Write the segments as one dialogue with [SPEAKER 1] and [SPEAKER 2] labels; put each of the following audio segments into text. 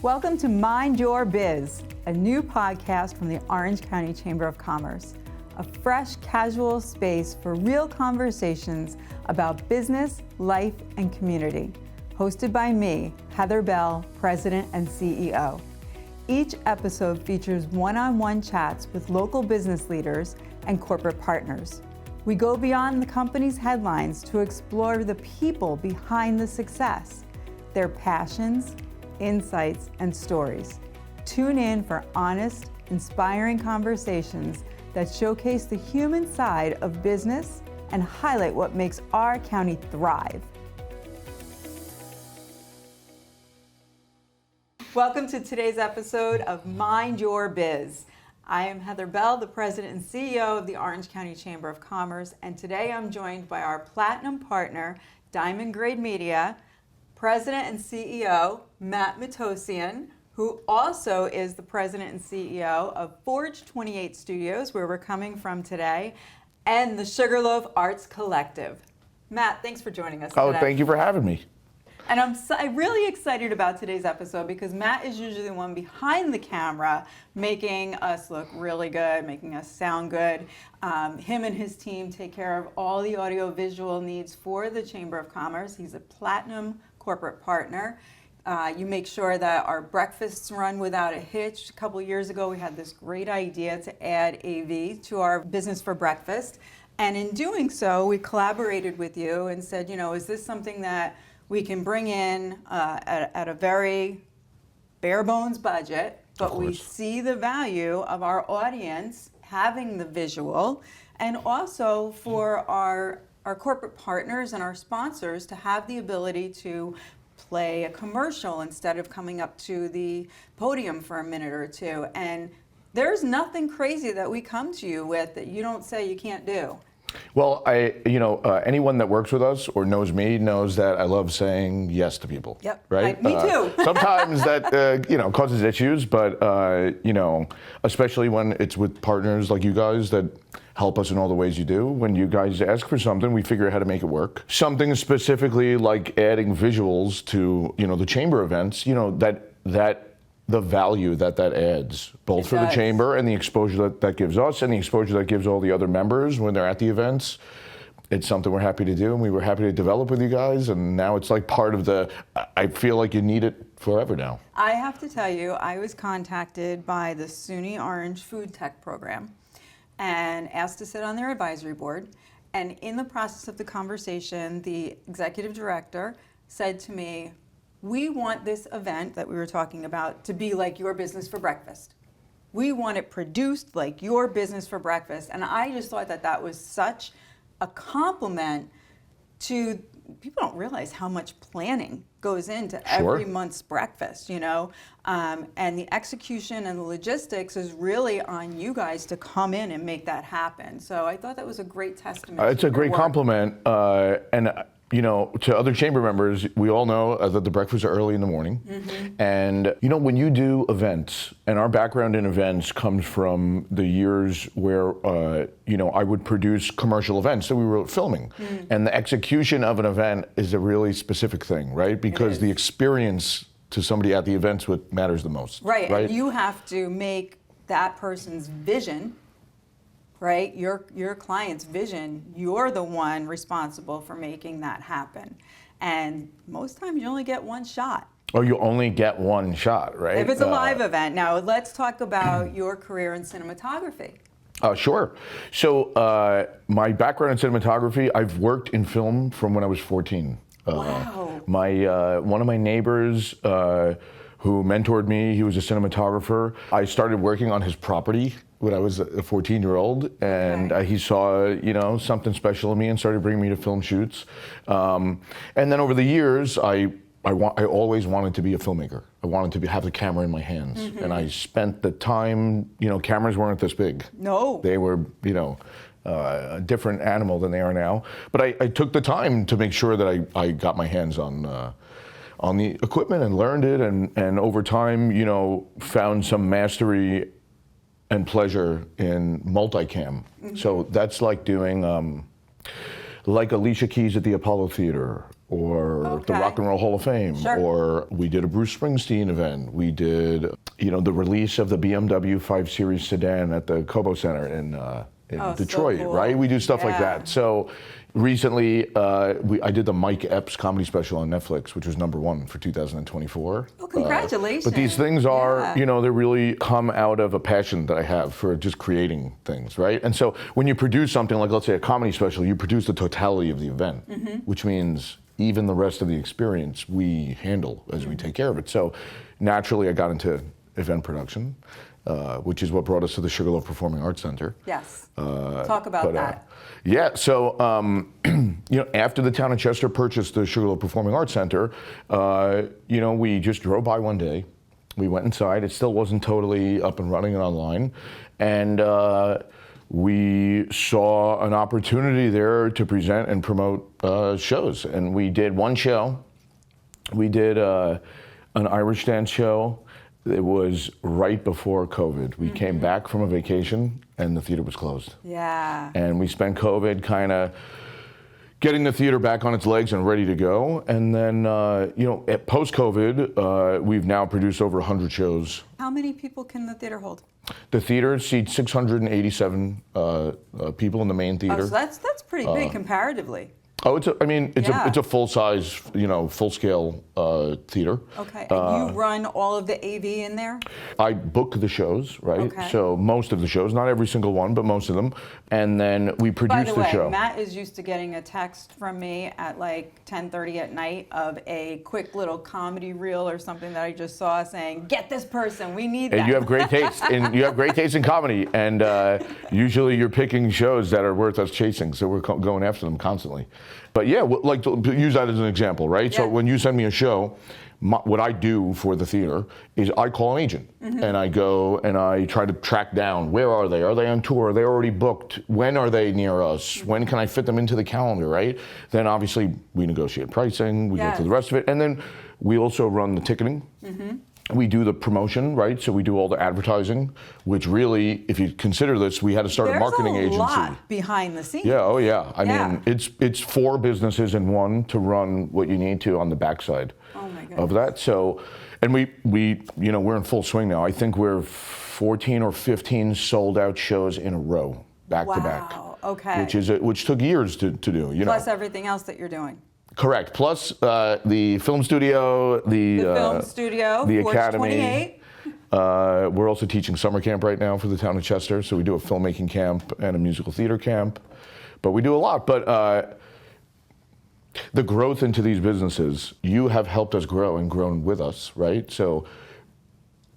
[SPEAKER 1] Welcome to Mind Your Biz, a new podcast from the Orange County Chamber of Commerce, a fresh, casual space for real conversations about business, life, and community. Hosted by me, Heather Bell, President and CEO. Each episode features one-on-one chats with local business leaders and corporate partners. We go beyond the company's headlines to explore the people behind the success, their passions, insights, and stories. Tune in for honest, inspiring conversations that showcase the human side of business and highlight what makes our county thrive. Welcome to today's episode of Mind Your Biz. I am Heather Bell, the President and CEO of the Orange County Chamber of Commerce, and today I'm joined by our Platinum partner, Diamond Grade Media, President and CEO, Matt Matossian, who also is the President and CEO of Forge 28 Studios, where we're coming from today, and the Sugarloaf Arts Collective. Matt, thanks for joining us today.
[SPEAKER 2] Thank you for having me.
[SPEAKER 1] And I'm really excited about today's episode because Matt is usually the one behind the camera making us look really good, making us sound good. Him and his team take care of all the audio-visual needs for the Chamber of Commerce. He's a Platinum corporate partner. You make sure that our breakfasts run without a hitch. A couple years ago, we had this great idea to add AV to our business for breakfast. And in doing so, we collaborated with you and said, is this something that we can bring in at a very bare bones budget, but we see the value of our audience having the visual, and also for our corporate partners and our sponsors to have the ability to play a commercial instead of coming up to the podium for a minute or two. And there's nothing crazy that we come to you with that you don't say you can't do.
[SPEAKER 2] Well, anyone that works with us or knows me knows that I love saying yes to people.
[SPEAKER 1] Yep.
[SPEAKER 2] Right?
[SPEAKER 1] Me too.
[SPEAKER 2] Sometimes that, causes issues, but, especially when it's with partners like you guys that help us in all the ways you do. When you guys ask for something, we figure out how to make it work. Something specifically like adding visuals to, the chamber events, that the value that adds, both for the chamber and the exposure that gives us and the exposure that gives all the other members when they're at the events. It's something we're happy to do, and we were happy to develop with you guys, and now it's like part of I feel like you need it forever now.
[SPEAKER 1] I have to tell you, I was contacted by the SUNY Orange Food Tech Program and asked to sit on their advisory board. And in the process of the conversation, the executive director said to me, we want this event that we were talking about to be like your business for breakfast. We want it produced like your business for breakfast. And I just thought that was such a compliment to, people don't realize how much planning goes into every month's breakfast, and the execution and the logistics is really on you guys to come in and make that happen. So I thought that was a great testament.
[SPEAKER 2] It's a great compliment. And to other chamber members, we all know that the breakfasts are early in the morning. Mm-hmm. And, when you do events, and our background in events comes from the years where, I would produce commercial events that we were filming. Mm. And the execution of an event is a really specific thing, right? Because the experience to somebody at the events what matters the most.
[SPEAKER 1] Right? And you have to make that person's vision, right? Your client's vision, you're the one responsible for making that happen. And most times you only get one shot.
[SPEAKER 2] Oh, you only get one shot, right?
[SPEAKER 1] If it's a live event. Now, let's talk about your career in cinematography.
[SPEAKER 2] Sure. So my background in cinematography, I've worked in film from when I was 14.
[SPEAKER 1] Wow.
[SPEAKER 2] One of my neighbors who mentored me, he was a cinematographer. I started working on his property when I was a 14-year-old, and he saw, something special in me and started bringing me to film shoots. And then over the years, I always wanted to be a filmmaker. I wanted to have the camera in my hands. Mm-hmm. And I spent the time, cameras weren't this big.
[SPEAKER 1] No.
[SPEAKER 2] They were, a different animal than they are now. But I took the time to make sure that I got my hands on the equipment and learned it, and over time, found some mastery and pleasure in multicam. Mm-hmm. So that's like doing like Alicia Keys at the Apollo Theater, or the
[SPEAKER 1] Okay.
[SPEAKER 2] Rock and Roll Hall of Fame,
[SPEAKER 1] Sure.
[SPEAKER 2] or we did a Bruce Springsteen event. We did, the release of the BMW 5 Series sedan at the Cobo Center in
[SPEAKER 1] Oh, so
[SPEAKER 2] Detroit,
[SPEAKER 1] cool.
[SPEAKER 2] right? We do stuff like
[SPEAKER 1] Yeah.
[SPEAKER 2] that. So recently, I did the Mike Epps comedy special on Netflix, which was #1 for 2024.
[SPEAKER 1] Oh, congratulations.
[SPEAKER 2] But these things are,
[SPEAKER 1] Yeah.
[SPEAKER 2] they really come out of a passion that I have for just creating things, right? And so when you produce something like, let's say, a comedy special, you produce the totality of the event, which means even the rest of the experience we handle as we take care of it. So naturally, I got into event production, which is what brought us to the Sugarloaf Performing Arts Center.
[SPEAKER 1] Yes. Talk about that.
[SPEAKER 2] Yeah, so after the town of Chester purchased the Sugarloaf Performing Arts Center, we just drove by one day. We went inside. It still wasn't totally up and running and online, and we saw an opportunity there to present and promote shows. And we did one show. We did an Irish dance show. It was right before COVID. We came back from a vacation and the theater was closed.
[SPEAKER 1] Yeah.
[SPEAKER 2] And we spent COVID kind of getting the theater back on its legs and ready to go. And then, post-COVID, we've now produced over 100 shows.
[SPEAKER 1] How many people can the theater hold?
[SPEAKER 2] The theater seats 687 people in the main theater.
[SPEAKER 1] Oh, so that's pretty big comparatively.
[SPEAKER 2] Oh, it's
[SPEAKER 1] Yeah.
[SPEAKER 2] a full-size, full-scale theater.
[SPEAKER 1] Okay, and you run all of the AV in there?
[SPEAKER 2] I book the shows, right?
[SPEAKER 1] Okay.
[SPEAKER 2] So most of the shows, not every single one, but most of them. And then we produce
[SPEAKER 1] By the way,
[SPEAKER 2] show.
[SPEAKER 1] Matt is used to getting a text from me at like 10:30 at night of a quick little comedy reel or something that I just saw saying, "Get this person, we need that."
[SPEAKER 2] And you have great taste, in comedy, and usually you're picking shows that are worth us chasing, so we're going after them constantly. But yeah, like to use that as an example, right? So
[SPEAKER 1] Yeah.
[SPEAKER 2] when you send me a show, what I do for the theater is I call an agent, and I go and I try to track down, where are they? Are they on tour? Are they already booked? When are they near us? When can I fit them into the calendar, right? Then obviously we negotiate pricing, we go
[SPEAKER 1] Yes.
[SPEAKER 2] through the rest of it, and then we also run the ticketing. We do the promotion, right? So we do all the advertising, which really, if you consider this, we had to start a marketing agency.
[SPEAKER 1] There's a lot behind the scenes.
[SPEAKER 2] Yeah, oh yeah. I
[SPEAKER 1] Yeah.
[SPEAKER 2] mean, it's 4 businesses in one to run what you need to on the backside
[SPEAKER 1] Oh my
[SPEAKER 2] of
[SPEAKER 1] goodness.
[SPEAKER 2] that. So, and we're in full swing now. I think we're 14 or 15 sold out shows in a row, back to back.
[SPEAKER 1] Wow, okay.
[SPEAKER 2] Which took years to do,
[SPEAKER 1] Plus everything else that you're doing.
[SPEAKER 2] Correct. Plus the film studio,
[SPEAKER 1] The film studio,
[SPEAKER 2] the
[SPEAKER 1] Forge
[SPEAKER 2] academy.
[SPEAKER 1] 28.
[SPEAKER 2] We're also teaching summer camp right now for the town of Chester. So we do a filmmaking camp and a musical theater camp. But we do a lot. But the growth into these businesses, you have helped us grow and grown with us, right? So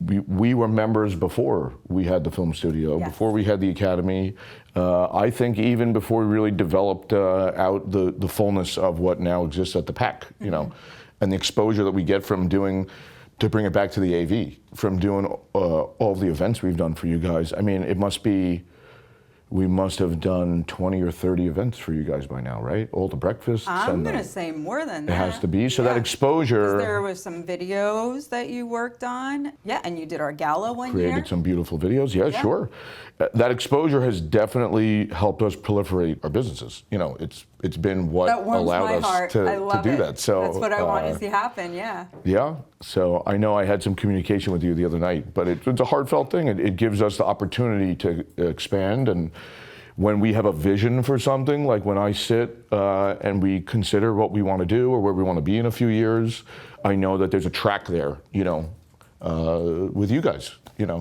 [SPEAKER 2] we were members before we had the film studio,
[SPEAKER 1] Yes.
[SPEAKER 2] before we had the academy. I think even before we really developed out the fullness of what now exists at the PAC, and the exposure that we get from to bring it back to the AV, from doing all the events we've done for you guys. I mean, we must have done 20 or 30 events for you guys by now, right? All the breakfasts.
[SPEAKER 1] I'm going to say more than that.
[SPEAKER 2] It has to be. So
[SPEAKER 1] Yeah.
[SPEAKER 2] that exposure.
[SPEAKER 1] There was some videos that you worked on. Yeah, and you did our gala one year.
[SPEAKER 2] Created some beautiful videos. Yeah, sure. That exposure has definitely helped us proliferate our businesses. It's been what
[SPEAKER 1] That warms
[SPEAKER 2] allowed
[SPEAKER 1] my
[SPEAKER 2] us
[SPEAKER 1] heart.
[SPEAKER 2] to
[SPEAKER 1] I love
[SPEAKER 2] do
[SPEAKER 1] it.
[SPEAKER 2] that. So
[SPEAKER 1] that's what I want to see happen. Yeah.
[SPEAKER 2] Yeah. So I know I had some communication with you the other night, but it's a heartfelt thing. It gives us the opportunity to expand. And when we have a vision for something, like when I sit and we consider what we want to do or where we want to be in a few years, I know that there's a track there, with you guys.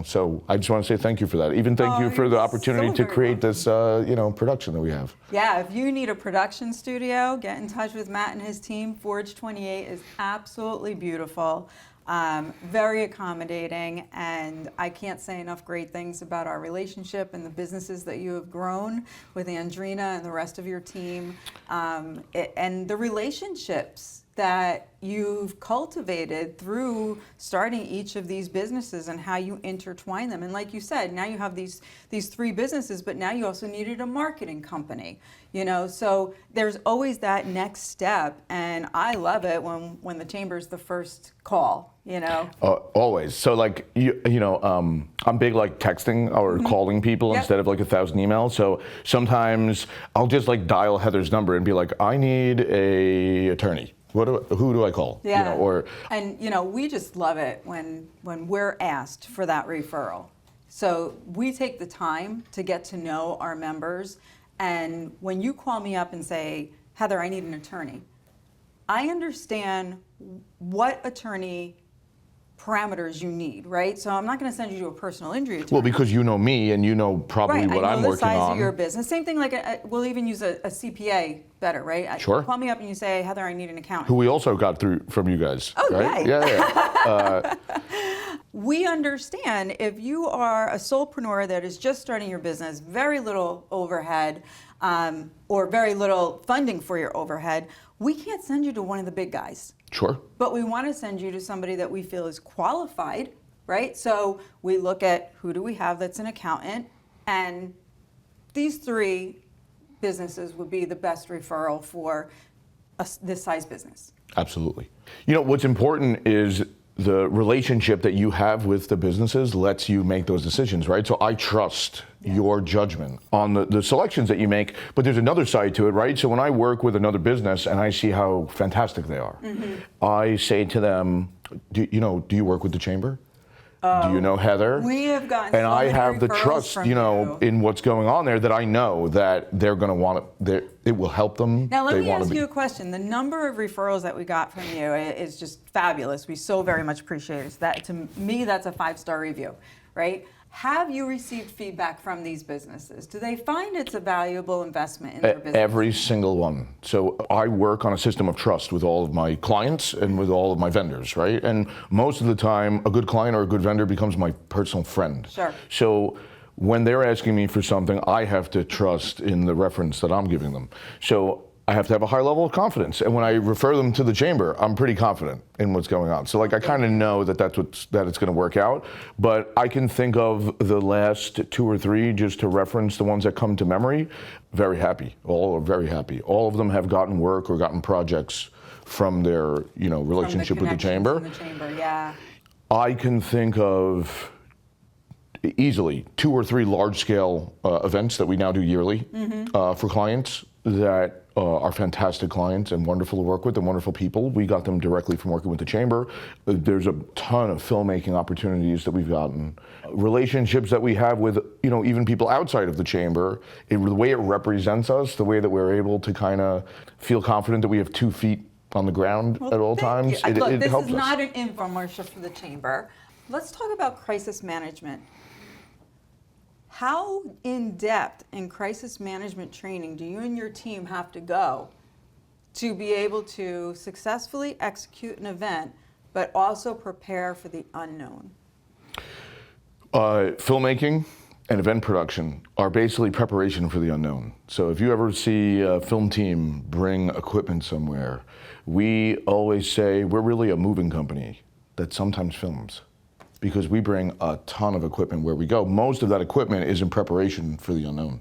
[SPEAKER 2] So I just want to say thank you for that. Even thank you for
[SPEAKER 1] you're
[SPEAKER 2] the opportunity
[SPEAKER 1] so
[SPEAKER 2] to
[SPEAKER 1] very
[SPEAKER 2] create this, production that we have.
[SPEAKER 1] Yeah, if you need a production studio, get in touch with Matt and his team. Forge 28 is absolutely beautiful, very accommodating, and I can't say enough great things about our relationship and the businesses that you have grown with Andrina and the rest of your team, and the relationships that you've cultivated through starting each of these businesses and how you intertwine them. And like you said, now you have these 3 businesses, but now you also needed a marketing company, so there's always that next step. And I love it when the chamber's the first call,
[SPEAKER 2] Always. So I'm big like texting or calling people
[SPEAKER 1] Yep.
[SPEAKER 2] instead of like 1,000 emails. So sometimes I'll just like dial Heather's number and be like, I need a attorney. Who do I call?
[SPEAKER 1] Yeah.
[SPEAKER 2] Or
[SPEAKER 1] and we just love it when we're asked for that referral. So we take the time to get to know our members. And when you call me up and say, Heather, I need an attorney, I understand what attorney parameters you need, right? So I'm not going to send you to a personal injury attorney.
[SPEAKER 2] well, because you know me and you know probably
[SPEAKER 1] Right,
[SPEAKER 2] what
[SPEAKER 1] I
[SPEAKER 2] I'm
[SPEAKER 1] know the
[SPEAKER 2] working
[SPEAKER 1] size
[SPEAKER 2] on.
[SPEAKER 1] of your business. Same thing, like we'll even use a CPA better, right?
[SPEAKER 2] Sure.
[SPEAKER 1] Call me up and you say, Heather, I need an accountant.
[SPEAKER 2] Who we also got through from you guys.
[SPEAKER 1] Oh,
[SPEAKER 2] right?
[SPEAKER 1] yay.
[SPEAKER 2] Yeah.
[SPEAKER 1] We understand if you are a solopreneur that is just starting your business, very little overhead, or very little funding for your overhead, we can't send you to one of the big guys.
[SPEAKER 2] Sure.
[SPEAKER 1] But we want to send you to somebody that we feel is qualified, right? So we look at who do we have that's an accountant, and these three businesses would be the best referral for this size business.
[SPEAKER 2] Absolutely. What's important is the relationship that you have with the businesses lets you make those decisions, right? So I trust your judgment on the selections that you make, but there's another side to it, right? So when I work with another business and I see how fantastic they are, I say to them, do you work with the chamber? Do you know Heather?
[SPEAKER 1] We have gotten
[SPEAKER 2] and
[SPEAKER 1] so
[SPEAKER 2] I
[SPEAKER 1] many
[SPEAKER 2] have the
[SPEAKER 1] referrals
[SPEAKER 2] trust,
[SPEAKER 1] from you.
[SPEAKER 2] in what's going on there, that I know that they're going to want it. It will help them.
[SPEAKER 1] Now let me ask you a question. The number of referrals that we got from you is just fabulous. We so very much appreciate it. So that, to me, that's a 5-star review, right? Have you received feedback from these businesses? Do they find it's a valuable investment in their business?
[SPEAKER 2] Every single one. So I work on a system of trust with all of my clients and with all of my vendors, right? And most of the time, a good client or a good vendor becomes my personal friend.
[SPEAKER 1] Sure.
[SPEAKER 2] So when they're asking me for something, I have to trust in the reference that I'm giving them. So I have to have a high level of confidence. And when I refer them to the chamber, I'm pretty confident in what's going on. So I kind of know that it's going to work out. But I can think of the last 2 or 3, just to reference the ones that come to memory. Very happy. All are very happy. All of them have gotten work or gotten projects from their relationship with the chamber.
[SPEAKER 1] From the chamber, yeah.
[SPEAKER 2] I can think of easily 2 or 3 large-scale events that we now do yearly for clients that are fantastic clients and wonderful to work with and wonderful people. We got them directly from working with the chamber. There's a ton of filmmaking opportunities that we've gotten. Relationships that we have with even people outside of the chamber, the way it represents us, the way that we're able to kind of feel confident that we have 2 feet on the ground at all times.
[SPEAKER 1] Look, this
[SPEAKER 2] helps
[SPEAKER 1] is
[SPEAKER 2] us.
[SPEAKER 1] not an infomercial for the chamber. Let's talk about crisis management. How in-depth in crisis management training do you and your team have to go to be able to successfully execute an event, but also prepare for the unknown?
[SPEAKER 2] Filmmaking and event production are basically preparation for the unknown. So if you ever see a film team bring equipment somewhere, we always say we're really a moving company that sometimes films, because we bring a ton of equipment where we go. Most of that equipment is in preparation for the unknown,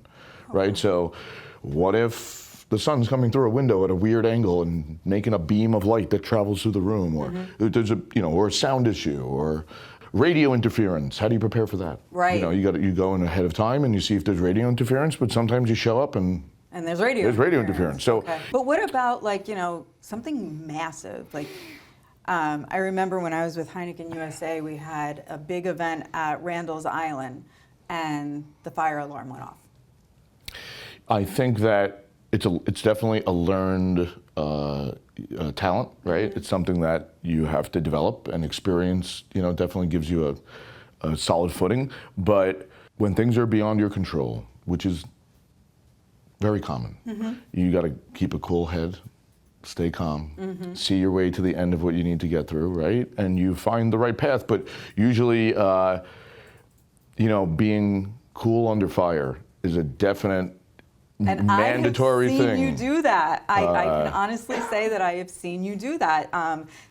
[SPEAKER 2] right? So what if the sun's coming through a window at a weird angle and making a beam of light that travels through the room, or there's or a sound issue, or radio interference? How do you prepare for that?
[SPEAKER 1] Right.
[SPEAKER 2] You go in ahead of time and you see if there's radio interference, but sometimes you show up and
[SPEAKER 1] there's radio
[SPEAKER 2] interference. So,
[SPEAKER 1] but what about something massive? I remember when I was with Heineken USA, we had a big event at Randall's Island, and the fire alarm went off.
[SPEAKER 2] I think that it's definitely a learned talent, right? It's something that you have to develop, and experience, definitely gives you a solid footing. But when things are beyond your control, which is very common, you got to keep a cool head. Stay calm, see your way to the end of what you need to get through, right? And you find the right path. But usually, being cool under fire is a definite mandatory thing.
[SPEAKER 1] I have seen you do that. I can honestly say that I have seen you do that.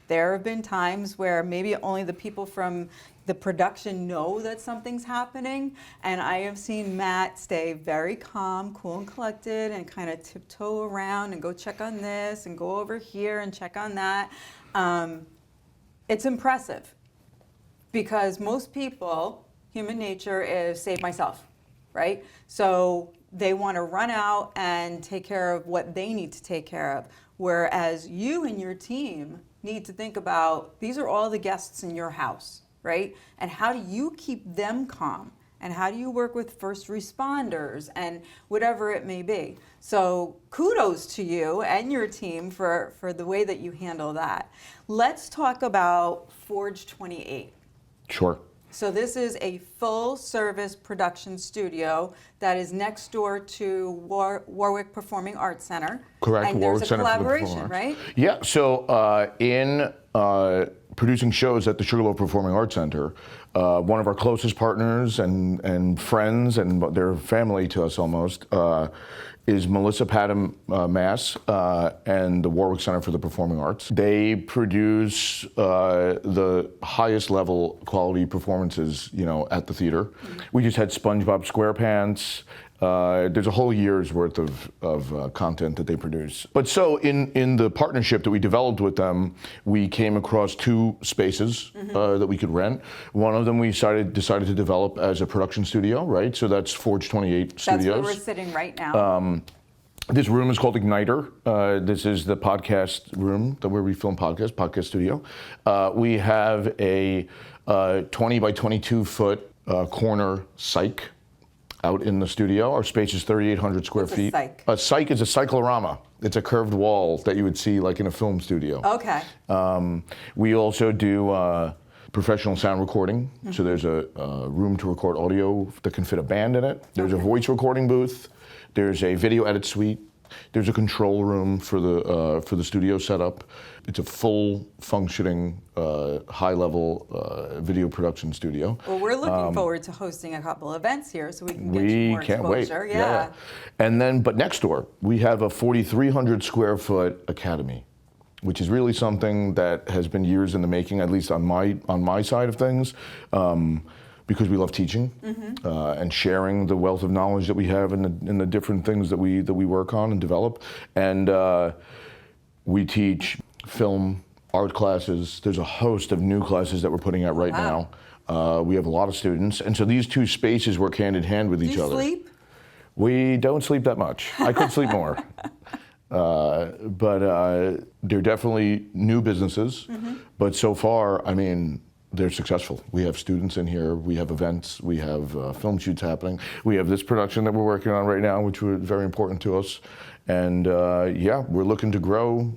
[SPEAKER 1] There have been times where maybe only the people from the production know that something's happening, and I have seen Matt stay very calm, cool and collected, and kind of tiptoe around and go check on this and go over here and check on that. It's impressive, because most people, human nature is save myself, right? So they want to run out and take care of what they need to take care of. Whereas you and your team need to think about, these are all the guests in your house, right? And how do you keep them calm? And how do you work with first responders and whatever it may be? So kudos to you and your team for the way that you handle that. Let's talk about Forge 28.
[SPEAKER 2] Sure.
[SPEAKER 1] So this is a full-service production studio that is next door to Warwick Performing Arts Center.
[SPEAKER 2] Correct.
[SPEAKER 1] And
[SPEAKER 2] Warwick
[SPEAKER 1] there's a
[SPEAKER 2] Center for the
[SPEAKER 1] collaboration,
[SPEAKER 2] Performing Arts.
[SPEAKER 1] right?
[SPEAKER 2] Yeah. So in producing shows at the Loaf Performing Arts Center, one of our closest partners and friends, and they're family to us almost, is Melissa Patton Mass and the Warwick Center for the Performing Arts. They produce the highest level quality performances, at the theater. Mm-hmm. We just had SpongeBob SquarePants. There's a whole year's worth of content that they produce. But so in the partnership that we developed with them, we came across two spaces that we could rent. One of them we decided to develop as a production studio, right? So that's Forge 28 Studios.
[SPEAKER 1] That's where we're sitting right now.
[SPEAKER 2] This room is called Igniter. This is the podcast room where we film podcast studio. We have a 20 by 22 foot corner psych out in the studio. Our space is 3,800 square feet.
[SPEAKER 1] Psych?
[SPEAKER 2] A psych is a cyclorama. It's a curved wall that you would see like in a film studio.
[SPEAKER 1] Okay.
[SPEAKER 2] We also do professional sound recording. Mm-hmm. So there's a room to record audio that can fit a band in it. There's a voice recording booth. There's a video edit suite. There's a control room for the studio setup. It's a full functioning, high-level video production studio.
[SPEAKER 1] Well, we're looking forward to hosting a couple events here, so we can get you more
[SPEAKER 2] can't wait.
[SPEAKER 1] exposure. Yeah.
[SPEAKER 2] And then, but next door, we have a 4,300 square foot academy, which is really something that has been years in the making, at least on my side of things. Because we love teaching and sharing the wealth of knowledge that we have in the different things that we work on and develop. And we teach film, art classes. There's a host of new classes that we're putting out right now. We have a lot of students. And so these two spaces work hand in hand with each other.
[SPEAKER 1] Do you sleep?
[SPEAKER 2] We don't sleep that much. I could sleep more. But they're definitely new businesses. But so far, I mean, they're successful. We have students in here, we have events, we have film shoots happening. We have this production that we're working on right now, which was very important to us. And we're looking to grow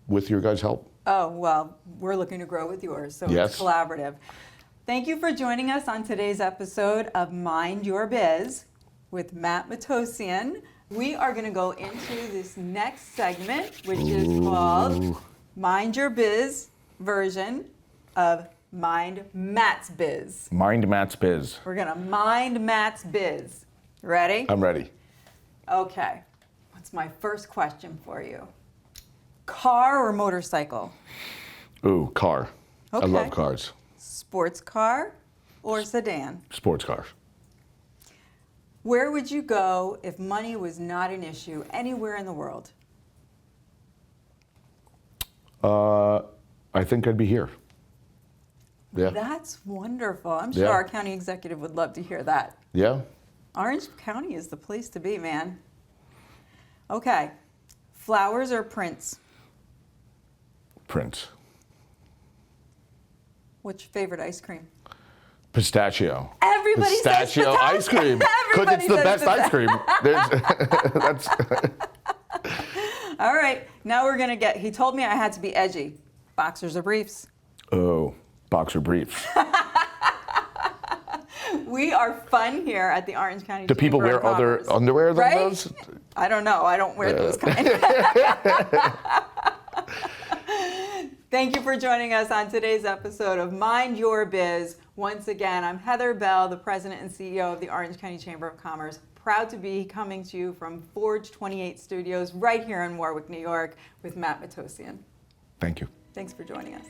[SPEAKER 2] with your guys' help.
[SPEAKER 1] Oh, well, we're looking to grow with yours, so It's collaborative. Thank you for joining us on today's episode of Mind Your Biz with Matt Matossian. We are gonna go into this next segment, which is called Mind Your Biz version of Mind Matt's Biz.
[SPEAKER 2] Mind Matt's Biz.
[SPEAKER 1] We're gonna mind Matt's biz. Ready?
[SPEAKER 2] I'm ready.
[SPEAKER 1] Okay. What's my first question for you? Car or motorcycle?
[SPEAKER 2] Ooh, car.
[SPEAKER 1] Okay.
[SPEAKER 2] I love cars.
[SPEAKER 1] Sports car or sedan?
[SPEAKER 2] Sports cars.
[SPEAKER 1] Where would you go if money was not an issue anywhere in the world?
[SPEAKER 2] I think I'd be here. Yeah.
[SPEAKER 1] That's wonderful. I'm sure our county executive would love to hear that.
[SPEAKER 2] Yeah.
[SPEAKER 1] Orange County is the place to be, man. Okay. Flowers or prints?
[SPEAKER 2] Prince.
[SPEAKER 1] What's your favorite ice cream?
[SPEAKER 2] Pistachio.
[SPEAKER 1] Everybody says
[SPEAKER 2] pistachio ice cream. Because it's the best ice cream. That's
[SPEAKER 1] All right. Now we're going to get, he told me I had to be edgy. Boxers or briefs?
[SPEAKER 2] Oh, boxer briefs.
[SPEAKER 1] We are fun here at the Orange County
[SPEAKER 2] Do people
[SPEAKER 1] Chamber of
[SPEAKER 2] wear other
[SPEAKER 1] Commerce.
[SPEAKER 2] underwear than
[SPEAKER 1] Right?
[SPEAKER 2] those?
[SPEAKER 1] I don't know. I don't wear those kind. Thank you for joining us on today's episode of Mind Your Biz. Once again, I'm Heather Bell, the President and CEO of the Orange County Chamber of Commerce. Proud to be coming to you from Forge 28 Studios right here in Warwick, New York with Matt Matossian.
[SPEAKER 2] Thank you.
[SPEAKER 1] Thanks for joining us.